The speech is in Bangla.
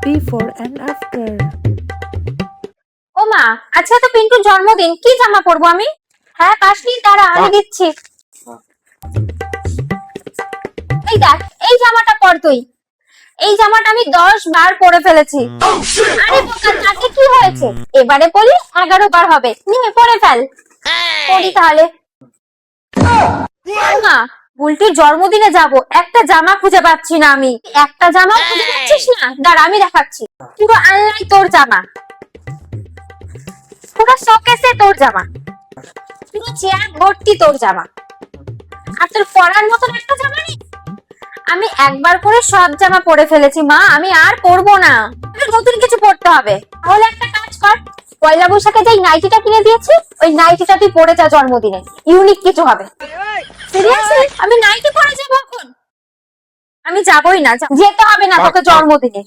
before and after. ও মা, আচ্ছা তো পিন্টুর জন্মদিন, কি জামা পরবো আমি? হ্যাঁ 5 মিনিট দাঁড়া, আমি দিচ্ছি। এই দেখ, এই জামাটা পর তুই। এই জামাটা আমি 10 বার পরে ফেলেছি। আরে বোকা, তাতে কি হয়েছে? এবারে পরি 11 বার হবে, নিয়ে পরে ফেল। পরি তাহলে। মা, বুলটির জন্মদিনে যাব, একটা জামা খুঁজে পাচ্ছি না আমি। একটা জামা খুঁজে পাচ্ছিস না? দাঁড়া আমি দেখাচ্ছি। পুরো আলনায় তোর জামা, পুরো শোকেসে তোর জামা, পুরো চেয়ার ভর্তি তোর জামা। আর তোর পরার মতন একটা জামা নেই? আমি একবার করে সব জামা পরে ফেলেছি মা, আমি আর পরবো না। নতুন কিছু পরতে হবে। তাহলে একটা কাজ কর, পয়লা বৈশাখে যেই নাইটিটা কিনে দিয়েছি, ওই নাইটিটা তুই পরে যা জন্মদিনে, ইউনিক কিছু হবে। সিরিয়াসলি আমি নাইটি পরে যাবো এখন? আমি যাবোই না, যেতে হবে না তোকে জন্মদিনে।